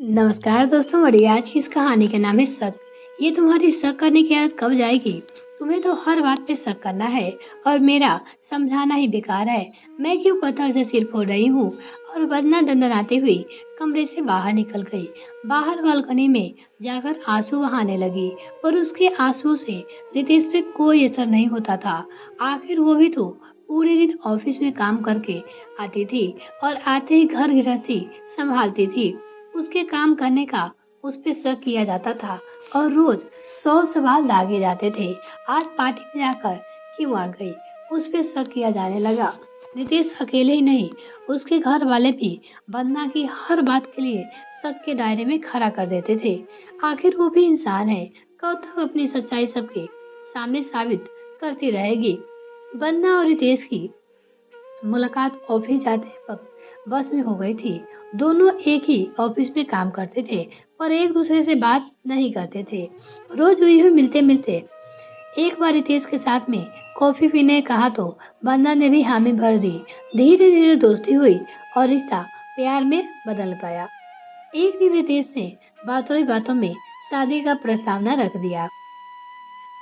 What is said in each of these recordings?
नमस्कार दोस्तों। और आज की इस कहानी का नाम है शक। ये तुम्हारी शक करने की आदत कब जाएगी? तुम्हें तो हर बात पे शक करना है और मेरा समझाना ही बेकार है। मैं क्यों पत्थर से सिर फोड़ रही हूँ? और वरना दंदनाती हुई कमरे से बाहर निकल गई। बाहर बालकनी में जाकर आंसू बहाने लगी, पर उसके आंसू से रितेश पे कोई असर नहीं होता था। आखिर वो भी तो पूरे दिन ऑफिस में काम करके आती थी और आते ही घर गृहस्थी संभालती थी। उसके काम करने का उस पे शक किया जाता था और रोज 100 सवाल दागे जाते थे। आज पार्टी में जाकर क्यों आ गई, उस पे शक किया जाने लगा। रितेश अकेले ही नहीं, उसके घर वाले भी वंदना की हर बात के लिए शक के दायरे में खड़ा कर देते थे। आखिर वो भी इंसान है, कब तक अपनी सच्चाई सबके सामने साबित करती रहेगी? वंदना और रितेश की मुलाकात ऑफिस जाते वक्त बस में हो गई थी। दोनों एक ही ऑफिस में काम करते थे, पर एक दूसरे से बात नहीं करते थे। रोज यूं ही मिलते मिलते एक बार रितेश के साथ में कॉफी पीने कहा तो वंदना ने भी हामी भर दी। धीरे धीरे दोस्ती हुई और रिश्ता प्यार में बदल पाया। एक दिन रितेश ने बातों ही बातों में शादी का प्रस्तावना रख दिया।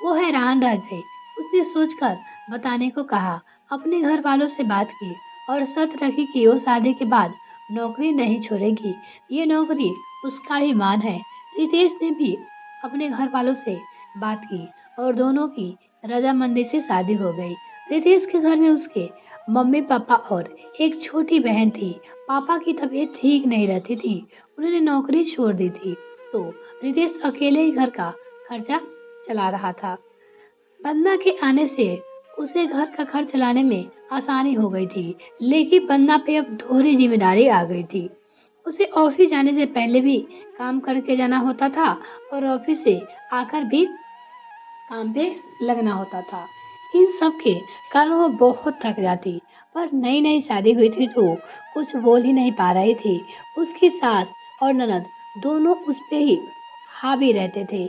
वो हैरान रह गई। उसने सोचकर बताने को कहा, अपने घर वालों से बात की और शर्त रखी कि वो शादी के बाद नौकरी नहीं छोड़ेगी। ये नौकरी उसका ही मान है। रितेश ने भी अपने घर वालों से बात की और दोनों की रजामंदी से शादी हो गई। रितेश के घर में उसके मम्मी पापा और एक छोटी बहन थी। पापा की तबीयत ठीक नहीं रहती थी, उन्होंने नौकरी छोड़ दी थी, तो रितेश अकेले ही घर का खर्चा चला रहा था। बन्ना के आने से उसे घर का खर्च चलाने में आसानी हो गई थी, लेकिन बन्ना पे अब दोहरी जिम्मेदारी आ गई थी। उसे ऑफिस जाने से पहले भी काम करके जाना होता था और ऑफिस से आकर भी काम पे लगना होता था। इन सब के कारण वो बहुत थक जाती। पर नई नई शादी हुई थी तो कुछ बोल ही नहीं पा रही थी। उसकी सास और ननद दोनों उस पे ही हावी रहते थे।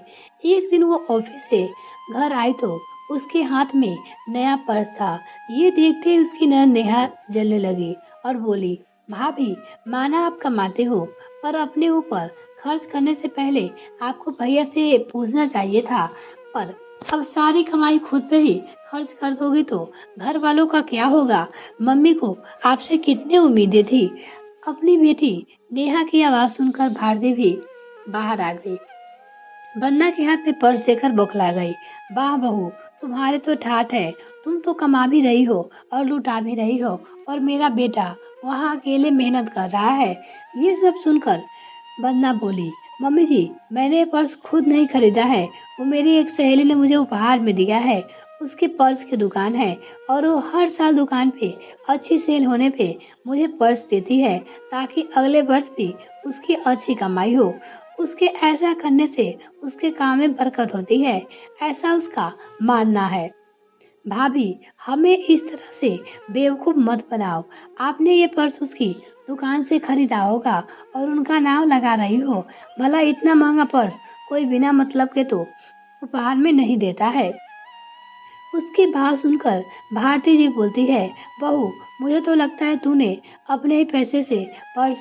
एक दिन वो ऑफिस से घर आई तो उसके हाथ में नया पर्स था। ये देखते ही उसकी ननद नेहा जलने लगी और बोली, भाभी, माना आप कमाते हो, पर अपने ऊपर खर्च करने से पहले आपको भैया से पूछना चाहिए था। पर अब सारी कमाई खुद पे ही खर्च कर दोगी तो घर वालों का क्या होगा? मम्मी को आपसे कितनी उम्मीदें थी। अपनी बेटी नेहा की आवाज सुनकर भारती भी बाहर आ गई। बन्ना के हाथ में पर्स देकर बौखला गई। वाह बहू, तुम्हारे तो ठाठ है। तुम तो कमा भी रही हो और लुटा भी रही हो, और मेरा बेटा वहाँ अकेले मेहनत कर रहा है। ये सब सुनकर बन्ना बोली, मम्मी जी, मैंने ये पर्स खुद नहीं खरीदा है, वो मेरी एक सहेली ने मुझे उपहार में दिया है। उसके पर्स की दुकान है और वो हर साल दुकान पे अच्छी सेल होने पे मुझे पर्स देती है, ताकि अगले वर्ष भी उसकी अच्छी कमाई हो। उसके ऐसा करने से उसके काम में बरकत होती है, ऐसा उसका मानना है। भाभी, हमें इस तरह से बेवकूफ मत बनाओ। आपने ये पर्स उसकी दुकान से खरीदा होगा और उनका नाम लगा रही हो। भला इतना महंगा पर्स कोई बिना मतलब के तो उपहार में नहीं देता है। उसके भाव सुनकर भारती जी बोलती है, बहू, मुझे तो लगता है तूने अपने ही पैसे से पर्स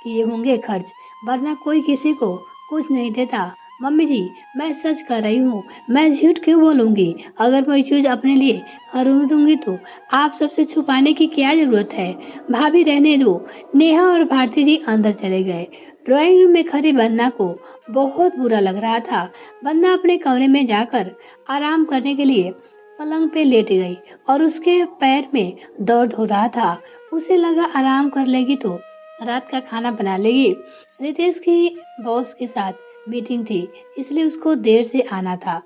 किए होंगे खर्च, वरना कोई किसी को कुछ नहीं देता। मम्मी जी, मैं सच कर रही हूँ, मैं झूठ क्यों बोलूंगी? अगर कोई चीज अपने लिए खरीदूंगी तो आप सबसे छुपाने की क्या जरूरत है? भाभी, रहने दो। नेहा और भारती जी अंदर चले गए। ड्राइंग रूम में खड़ी वंदना को बहुत बुरा लग रहा था। वंदना अपने कमरे में जाकर आराम करने के लिए पलंग पे लेट गई और उसके पैर में दर्द हो रहा था। उसे लगा आराम कर लेगी तो रात का खाना बना लेगी। रितेश की बॉस के साथ मीटिंग थी, इसलिए उसको देर से आना था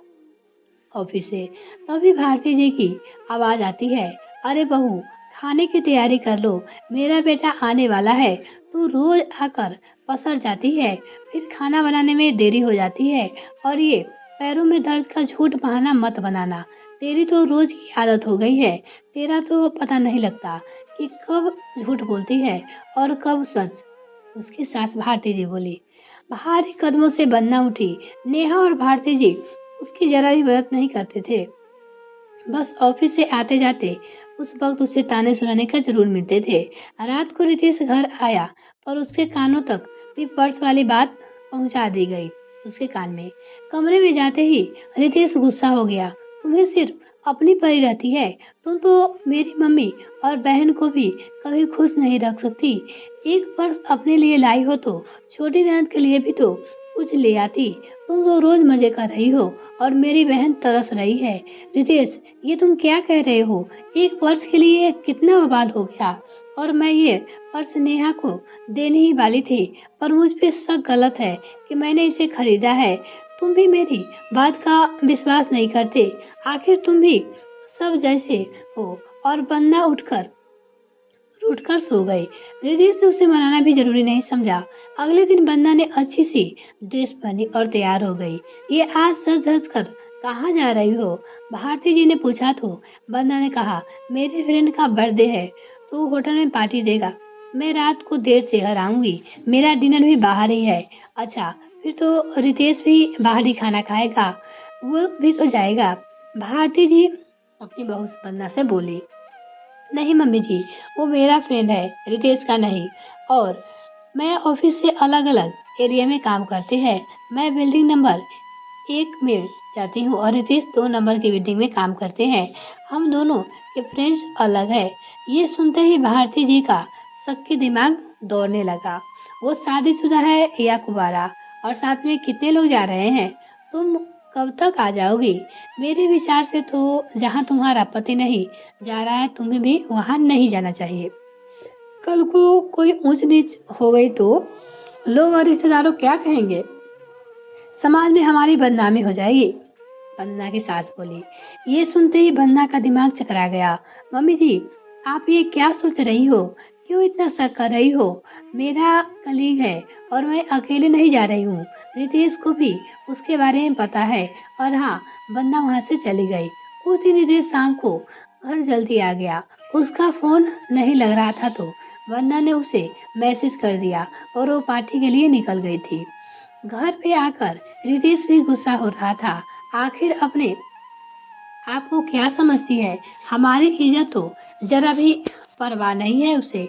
ऑफिस से। तभी भारती जी की आवाज आती है, अरे बहू, खाने की तैयारी कर लो, मेरा बेटा आने वाला है। तू रोज आकर पसर जाती है, फिर खाना बनाने में देरी हो जाती है, और ये पैरों में दर्द का झूठ बहाना मत बनाना। तेरी तो रोज की आदत हो गई है। तेरा तो पता नहीं लगता कि कब झूठ बोलती है और कब सच। उसकी सास भारती जी बोली। भारी कदमों से बन्ना उठी। नेहा और भारती जी उसकी जरा भी मदद नहीं करते थे। बस ऑफिस से आते जाते उस वक्त उसे ताने सुनाने का जरूर मिलते थे। रात को रितेश घर आया, पर उसके कानों तक भी पर्स वाली बात पहुंचा दी गई उसके कान में। कमरे में जाते ही रितेश गुस्सा हो गया। तुम्हें सिर्फ अपनी परी रहती है, तुम तो मेरी मम्मी और बहन को भी कभी खुश नहीं रख सकती। एक पर्स अपने लिए लाई हो तो छोटी ननद के लिए भी तो कुछ ले आती। तुम तो रोज मजे कर रही हो और मेरी बहन तरस रही है। रितेश, ये तुम क्या कह रहे हो? एक पर्स के लिए कितना बवाल हो गया। और मैं ये पर्स नेहा को देने ही वाली थी, पर मुझ पे शक गलत है कि मैंने इसे खरीदा है। तुम भी मेरी बात का विश्वास नहीं करते। आखिर तुम भी सब जैसे हो। और बंदा उठकर सो गई। रितेश ने उसे मनाना भी जरूरी नहीं समझा। अगले दिन बंदा ने अच्छी सी ड्रेस पहनी और तैयार हो गई। ये आज सज धज कर कहाँ जा रही हो? भारती जी ने पूछा तो बंदा ने कहा, मेरे फ्रेंड का बर्थडे है तो होटल में पार्टी देगा। मैं रात को देर से घर आऊंगी। मेरा डिनर भी बाहर ही है। अच्छा, फिर तो रितेश भी बाहर ही खाना खाएगा। वो भी तो जाएगा। भारती जी अपनी बहू बंदा से बोली। नहीं मम्मी जी, वो मेरा फ्रेंड है, रितेश का नहीं। और मैं ऑफिस से अलग अलग एरिया में काम करते हैं। मैं बिल्डिंग नंबर 1 में जाती हूँ और रितेश 2 नंबर की बिल्डिंग में काम करते हैं। हम दोनों के फ्रेंड्स अलग है। ये सुनते ही भारती जी का सबके दिमाग दौड़ने लगा। वो शादीशुदा है या कुंवारा? और साथ में कितने लोग जा रहे हैं? तुम कब तक आ जाओगी? मेरे विचार से तो जहाँ तुम्हारा पति नहीं जा रहा है, तुम्हें भी वहाँ नहीं जाना चाहिए। कल को कोई ऊंच नीच हो गई तो लोग और रिश्तेदारों क्या कहेंगे? समाज में हमारी बदनामी हो जाएगी। बन्ना की सास बोली। ये सुनते ही बन्ना का दिमाग चकरा गया। मम्मी जी, आप ये क्या सोच रही हो? क्यों इतना शक कर रही हो? मेरा कलीग है और मैं अकेले नहीं जा रही हूँ। रितेश को भी उसके बारे में पता है। और हाँ, बन्ना वहाँ से चली गई। उस दिन रितेश शाम को घर जल्दी आ गया। उसका फोन नहीं लग रहा था तो बन्ना ने उसे मैसेज कर दिया और वो पार्टी के लिए निकल गई थी। घर पे आकर रितेश भी गुस्सा हो रहा था। आखिर अपने आप को क्या समझती है? हमारी इज्जत तो जरा भी परवाह नहीं है उसे।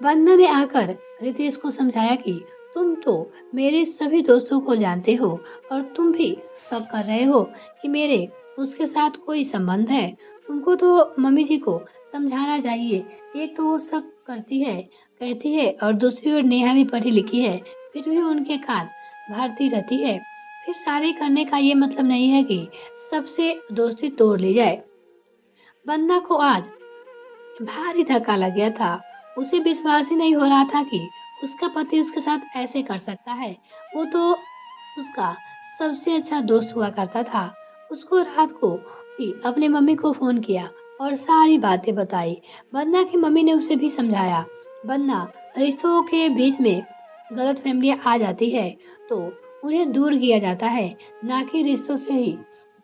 वंदना ने आकर रितेश को समझाया कि तुम तो मेरे सभी दोस्तों को जानते हो और तुम भी शक कर रहे हो कि मेरे उसके साथ कोई संबंध है। तुमको तो मम्मी जी को समझाना चाहिए। एक तो वो शक करती है, कहती है, और दूसरी ओर नेहा भी पढ़ी लिखी है, फिर भी उनके कान भरती रहती है। फिर शादी करने का ये मतलब नहीं है कि सबसे दोस्ती तोड़ ली जाए। वंदना को आज भारी धक्का लग गया था। उसे विश्वास ही नहीं हो रहा था कि उसका पति उसके साथ ऐसे कर सकता है। वो तो उसका सबसे अच्छा दोस्त हुआ करता था। उसको रात को भी अपने मम्मी को फोन किया और सारी बातें बताई। वंदना की मम्मी ने उसे भी समझाया। वंदना, रिश्तों के बीच में गलतफहमियां आ जाती है तो उन्हें दूर किया जाता है, ना कि रिश्तों से ही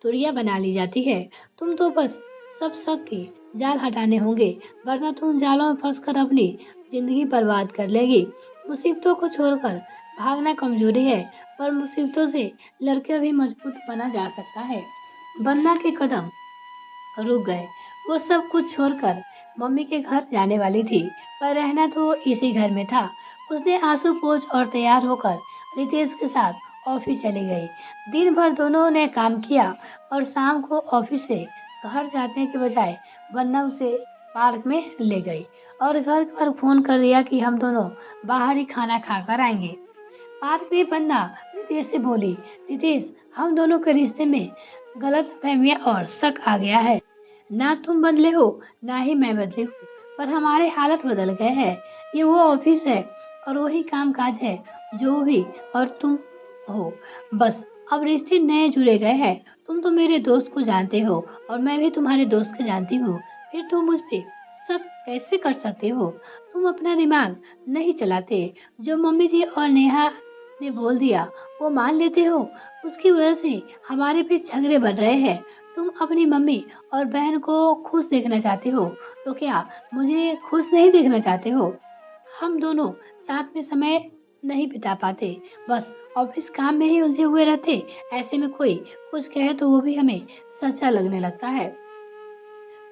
दूरियां बना ली जाती है। तुम तो बस सब शक के जाल हटाने होंगे, वरना तुम जालों में फंसकर अपनी जिंदगी बर्बाद कर लेगी। मुसीबतों को छोड़कर भागना कमजोरी है, पर मुसीबतों से लड़कर भी मजबूत बना जा सकता है। बन्ना के कदम रुक गए। वो सब कुछ छोड़कर मम्मी के घर जाने वाली थी, पर रहना तो इसी घर में था। उसने आंसू पोंछ और तैयार होकर रितेश के साथ ऑफिस चली गई। दिन भर दोनों ने काम किया और शाम को ऑफिस से घर जाने के बजाय वंदना उसे पार्क में ले गई और घर पर फोन कर दिया कि हम दोनों बाहर ही खाना खाकर आएंगे। पार्क में वंदना रितेश से बोली, रितेश, हम दोनों के रिश्ते में गलत फहमियां और शक आ गया है। ना तुम बदले हो, ना ही मैं बदली हूँ, पर हमारे हालत बदल गए हैं। ये वो ऑफिस है और वही काम काज है जो भी और तुम हो। बस अब रिश्ते नए जुड़े गए हैं। तुम तो मेरे दोस्त को जानते हो और मैं भी तुम्हारे दोस्त को जानती हूँ। फिर तुम मुझ पे शक कैसे कर सकते हो? तुम अपना दिमाग नहीं चलाते। जो मम्मी जी और नेहा ने बोल दिया वो मान लेते हो। उसकी वजह से हमारे बीच झगड़े बढ़ रहे हैं। तुम अपनी मम्मी और बहन को खुश देखना चाहते हो तो क्या मुझे खुश नहीं देखना चाहते हो? हम दोनों साथ में समय नहीं बिता पाते, बस ऑफिस काम में ही उलझे हुए रहते। ऐसे में कोई कुछ कहे तो वो भी हमें सच्चा लगने लगता है।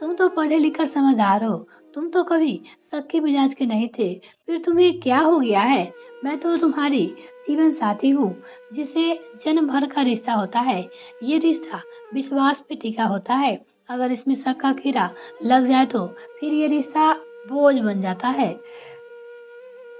तुम तो पढ़े लिखकर समझदार हो। तुम तो कभी शक के मिजाज के नहीं थे, फिर तुम्हें क्या हो गया है? मैं तो तुम्हारी जीवन साथी हूँ, जिसे जन्म भर का रिश्ता होता है। ये रिश्ता विश्वास पे टिका होता है। अगर इसमें शक का कीड़ा लग जाए तो फिर ये रिश्ता बोझ बन जाता है।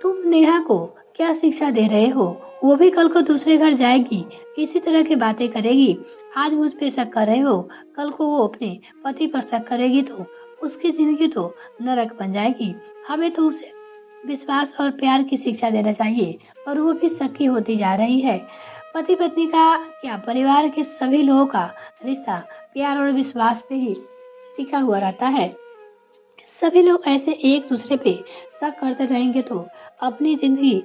तुम नेहा को क्या शिक्षा दे रहे हो? वो भी कल को दूसरे घर जाएगी, इसी तरह की बातें करेगी। आज मुझ पे शक कर रहे हो, कल को वो अपने पति पर शक करेगी तो उसकी जिंदगी तो नरक बन जाएगी। हमें तो उसे विश्वास और प्यार की शिक्षा देना चाहिए, और वो भी शक की होती जा रही है। पति पत्नी का क्या, परिवार के सभी लोगों का रिश्ता प्यार और विश्वास पे ही टिका हुआ रहता है। सभी लोग ऐसे एक दूसरे पे शक करते रहेंगे तो अपनी जिंदगी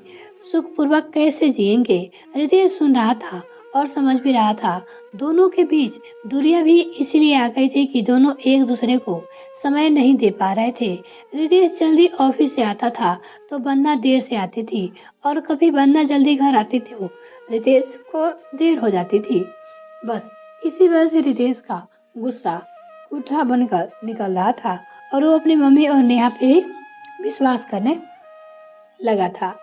सुखपूर्वक कैसे जिएंगे? रितेश सुन रहा था और समझ भी रहा था। दोनों के बीच दूरियां भी इसलिए आ गई थी कि दोनों एक दूसरे को समय नहीं दे पा रहे थे। रितेश जल्दी ऑफिस से आता था तो वंदना देर से आती थी, और कभी वंदना जल्दी घर आती थी तो रितेश को देर हो जाती थी। बस इसी वजह से रितेश का गुस्सा उठा बनकर निकल रहा था, और वो अपनी मम्मी और नेहा पे ही विश्वास करने लगा था।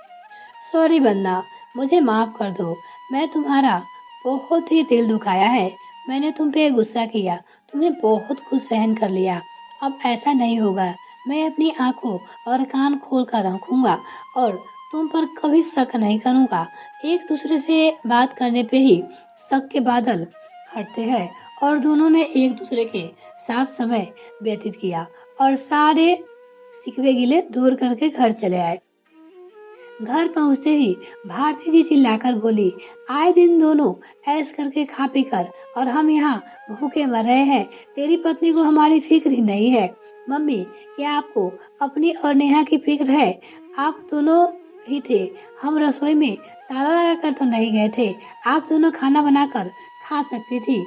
सॉरी वंदना, मुझे माफ कर दो। मैं तुम्हारा बहुत ही दिल दुखाया है। मैंने तुम पे गुस्सा किया, तुमने बहुत कुछ सहन कर लिया। अब ऐसा नहीं होगा। मैं अपनी आंखों और कान खोल कर रखूंगा और तुम पर कभी शक नहीं करूंगा। एक दूसरे से बात करने पे ही शक के बादल हटते हैं, और दोनों ने एक दूसरे के साथ समय व्यतीत किया और सारे सिकवे गिले दूर करके घर चले आए। घर पहुंचते ही भारती जी चिल्लाकर बोली, आए दिन दोनों ऐश करके खा पी कर और हम यहाँ भूखे मर रहे हैं। तेरी पत्नी को हमारी फिक्र ही नहीं है। मम्मी, क्या आपको अपनी और नेहा की फिक्र है? आप दोनों ही थे। हम रसोई में ताला लगाकर तो नहीं गए थे। आप दोनों खाना बनाकर खा सकती थी।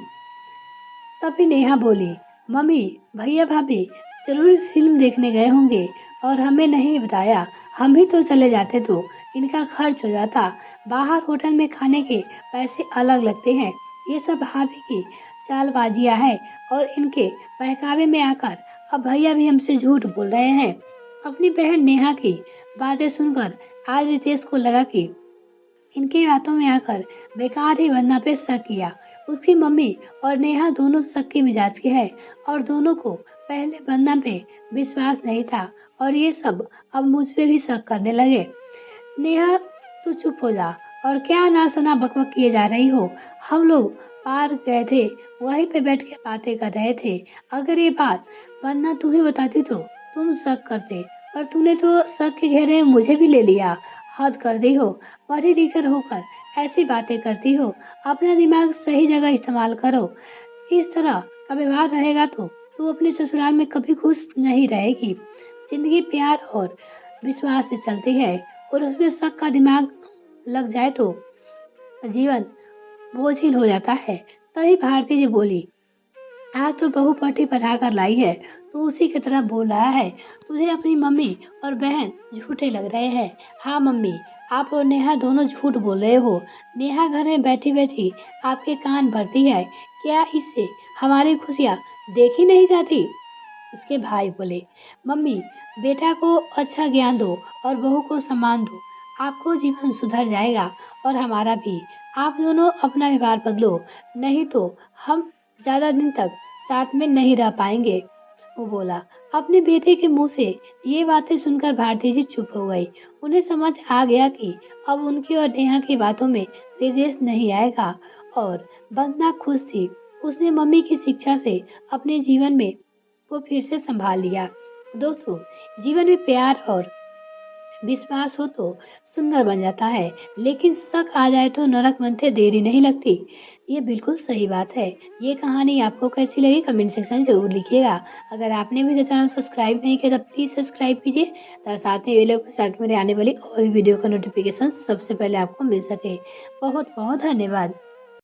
तभी नेहा बोली, मम्मी, भैया भाभी जरूर फिल्म देखने गए होंगे और हमें नहीं बताया। हम भी तो चले जाते तो इनका खर्च हो जाता। बाहर होटल में खाने के पैसे अलग लगते हैं। ये सब भाभी की चालबाजियां है, और इनके बहकावे में आकर अब भैया भी हमसे झूठ बोल रहे हैं। अपनी बहन नेहा की बातें सुनकर आज रितेश को लगा कि इनकी बातों में आकर बेकार ही वंदना पे शक किया। उसकी मम्मी और नेहा दोनों शक के मिजाज के हैं, और दोनों को पहले वंदना पे विश्वास नहीं था, और ये सब अब मुझ पे भी शक करने लगे। नेहा, तू चुप हो जा, और क्या ना सना बकबक किए जा रही हो? हम लोग पार्क गए थे, वहीं पे बैठ के बातें कर रहे थे। अगर ये बात वंदना तू ही बताती तो तुम शक करते, पर तूने तो शक के घेरे में मुझे भी ले लिया। हद कर दी हो। पढ़ी लिखकर होकर ऐसी बातें करती हो। अपना दिमाग सही जगह इस्तेमाल करो। इस तरह का व्यवहार रहेगा तो तू अपने ससुराल में कभी खुश नहीं रहेगी। जिंदगी प्यार और विश्वास से चलती है, और उसमें शक का दिमाग लग जाए तो जीवन बोझिल हो जाता है। तभी भारती जी बोली, आज तो बहू पट्टी पढ़ा कर लाई है, तो उसी की तरह बोल रहा है। तुझे अपनी मम्मी और बहन झूठे लग रहे हैं। हाँ मम्मी, आप और नेहा दोनों झूठ बोल रहे हो। नेहा घर में बैठी बैठी आपके कान भरती है। क्या इससे हमारी खुशियाँ देखी नहीं जाती? उसके भाई बोले, मम्मी, बेटा को अच्छा ज्ञान दो और बहू को सम्मान दो। आपको जीवन सुधर जाएगा, और हमारा भी। आप दोनों अपना व्यवहार बदलो, नहीं तो हम ज्यादा दिन तक साथ में नहीं रह पाएंगे। वो बोला। अपने बेटे के मुंह से ये बातें सुनकर भारती जी चुप हो गई। उन्हें समझ आ गया कि अब उनकी और नेहा की बातों में रिजेश नहीं आएगा, और वंदना खुश थी। उसने मम्मी की शिक्षा से अपने जीवन में वो फिर से संभाल लिया। दोस्तों, जीवन में प्यार और विश्वास हो तो सुंदर बन जाता है, लेकिन शक आ जाए तो नरक बनते देरी नहीं लगती। ये बिल्कुल सही बात है। ये कहानी आपको कैसी लगी कमेंट सेक्शन में जरूर लिखिएगा। अगर आपने भी चैनल सब्सक्राइब नहीं किया तो प्लीज सब्सक्राइब कीजिए, ताकि साथ में बेल आइकन ताकि मेरे आने वाली और भी वीडियो का नोटिफिकेशन सबसे पहले आपको मिल सके। बहुत बहुत धन्यवाद।